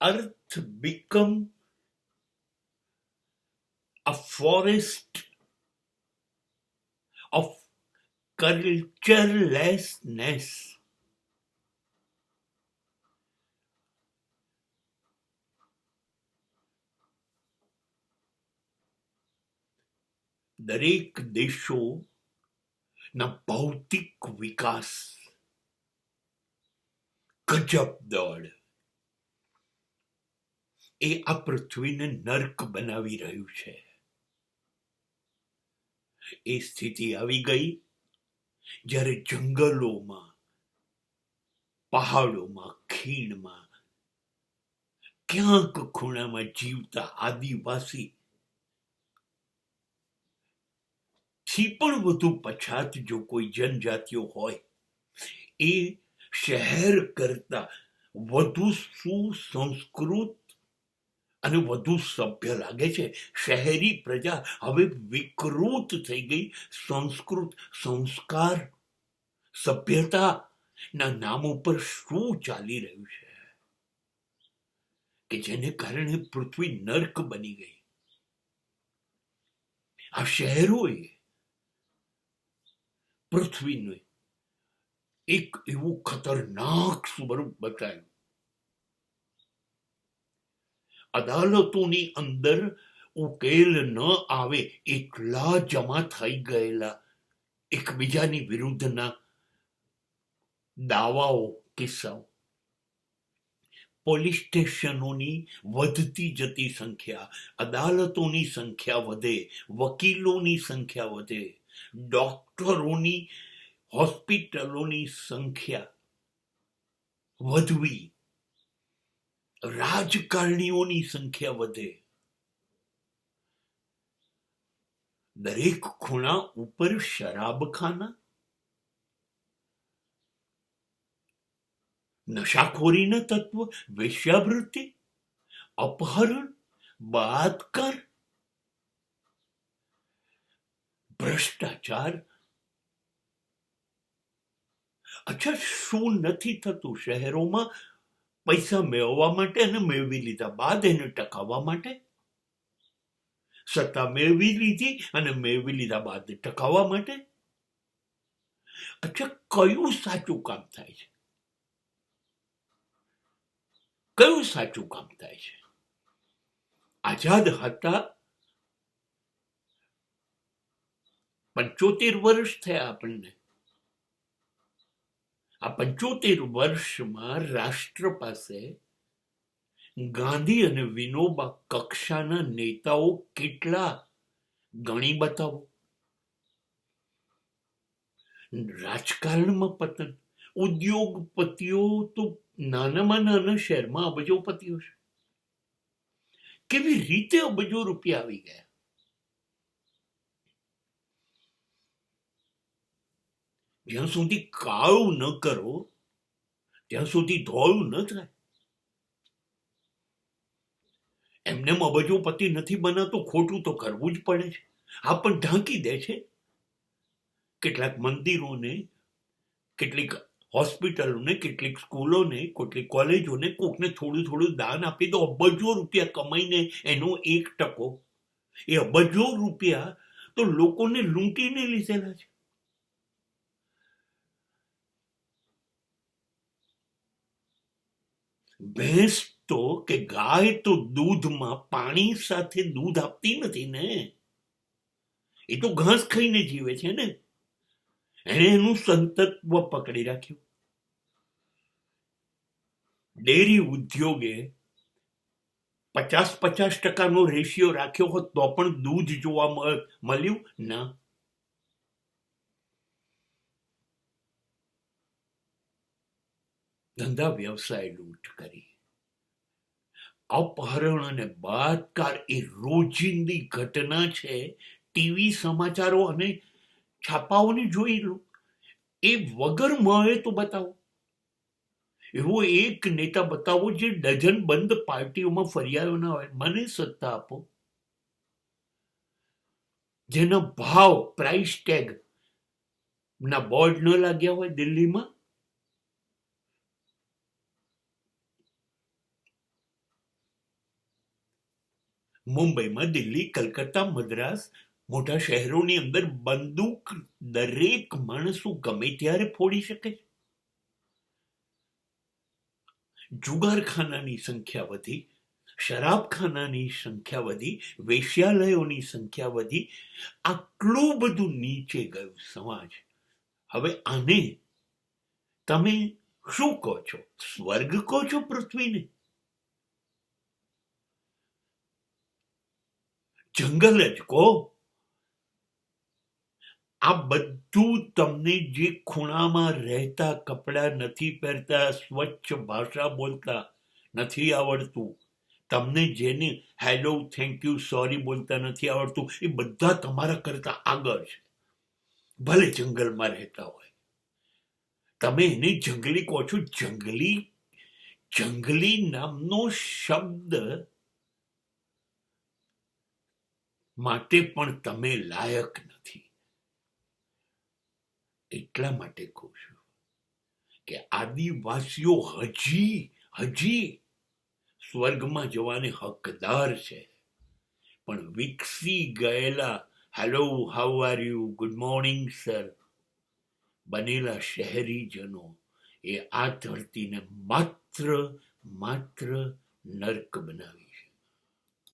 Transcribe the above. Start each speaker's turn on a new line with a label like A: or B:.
A: earth become a forest of culturelessness. દરેક દેશોના ભૌતિક વિકાસ ગજબ દોડ એ આ પૃથ્વીને નર્ક બનાવી રહ્યું છે. એ સ્થિતિ આવી ગઈ જ્યારે જંગલોમાં, પહાડોમાં, ખીણમાં ક્યાંક ખૂણામાં જીવતા આદિવાસી થી પણ વધુ પછાત જો કોઈ જનજાતિઓ હોય એ શહેર કરતા વધુ સુસંસ્કૃત અને વધુ સભ્ય લાગે છે. શહેરી પ્રજા હવે વિકૃત થઈ ગઈ. સંસ્કૃત, સંસ્કાર, સભ્યતા ના નામ ઉપર શું ચાલી રહ્યું છે કે જેને કારણે પૃથ્વી નર્ક બની ગઈ. આ શહેરોએ પૃથ્વીનું એક એવું ખતરનાક સ્વરૂપ બતાવ્યું. અદાલતોની અંદર ઉકેલ ન આવે એટલા જમા થઈ ગયેલા એકબીજાની વિરુદ્ધના દાવાઓ, કિસ્સાઓ, પોલીસ સ્ટેશનોની વધતી જતી સંખ્યા, અદાલતોની સંખ્યા વધે, વકીલોની સંખ્યા વધે, ડોક્ટરોની, હોસ્પિટલોની સંખ્યા વધવી, રાજકારણીઓની સંખ્યા વધે, દરેક ખૂણા ઉપર શરાબખાના, નશાખોરીના તત્વ, વેશ્યાવૃત્તિ, અપહરણ, બળાત્કાર, ભ્રષ્ટાચાર. અચ્છા, શું નથી થતું શહેરોમાં પૈસા મેળવવા માટે અને મેળવી લીધા બાદ એને ટકાવવા માટે? સત્તા મેળવી લીધી અને મેળવી લીધા બાદ ટકાવવા માટે. અચ્છા, કયું સાચું કામ થાય છે? કયું સાચું કામ થાય છે? આઝાદ હતા 75 વર્ષ થયા આપણને. આ 75 વર્ષમાં રાષ્ટ્ર પાસે ગાંધી અને વિનોબા કક્ષાના નેતાઓ કેટલા ગણી બતાવો. રાજકારણમાં પતન. ઉદ્યોગપતિઓ તો નાનામાં નાના શહેરમાં અબજોપતિઓ છે. કેવી રીતે અબજો રૂપિયા આવી ગયા? જ્યાં સુધી કાળું ન કરો ત્યાં સુધી ધોળું ન થાય. એમને અબજોપતિ નથી બનાતો, ખોટું તો કરવું જ પડે છે. આ પણ ઢાંકી દે છે. કેટલાક મંદિરોને, કેટલીક હોસ્પિટલોને, કેટલીક સ્કૂલોને, કેટલીક કોલેજોને કોકને થોડું થોડું દાન આપી દો. અબજો રૂપિયા કમાઈને એનો 1%, એ અબજો રૂપિયા તો લોકોને લૂંટીને લીધેલા છે. ભેંસ તો કે ગાય તો દૂધમાં પાણી સાથે દૂધ આપતી નથી ને. એ તો ઘાસ ખાઈને જીવે છે ને. એને એનું સંતત્વ પકડી રાખ્યું. ડેરી ઉદ્યોગે 50-50% રેશિયો રાખ્યો હોત તો પણ દૂધ જોવા મળ્યું ના. ધંધા વ્યવસાય લૂંટ કરી. અપહરણ અને બળાત્કાર એ રોજિંદી ઘટના છે. ટીવી, સમાચારો અને છાપાઓને જોઈ લો. એ વગર મળે તો બતાવો. એવો એક નેતા બતાવો જે ડઝન બંધ પાર્ટીઓમાં ફરિયાદો ના હોય. મને સત્તા આપો જેના ભાવ, પ્રાઇસ ટેગ ના બોર્ડ ન લાગ્યા હોય દિલ્હીમાં. મુંબઈમાં, દિલ્હી, કલકત્તા, મદ્રાસ, મોટા શહેરોની અંદર બંદૂક દરેક માણસો ગમે ત્યારે ફોડી શકે છે. જુગારખાનાની સંખ્યા વધી, શરાબખાનાની સંખ્યા વધી, વેશ્યાલયોની સંખ્યા વધી, આટલું બધું નીચે ગયું સમાજ. હવે આને તમે શું કહો છો? સ્વર્ગ કહો છો પૃથ્વીને? જંગલ જ કહો. આ બધું તમને જે ખૂણામાં રહેતા, કપડાં નથી પહેરતા, સ્વચ્છ ભાષા બોલતા નથી આવડતું, તમને જેને હેલો, થેન્ક યુ, સોરી બોલતા નથી આવડતું, એ બધા તમારા કરતા આગળ છે, ભલે જંગલમાં રહેતા હોય. તમે એને જંગલી કહો છો. જંગલી નામનો શબ્દ માટે પણ તમે લાયક નથી. એટલા માટે કહું છું કે આદિવાસીઓ હજી સ્વર્ગમાં જવાને હકદાર છે, પણ વિકસી ગયેલા hello, how are you, good morning sir બનેલા શહેરીજનો એ આ ધરતીને માત્ર નર્ક બનાવી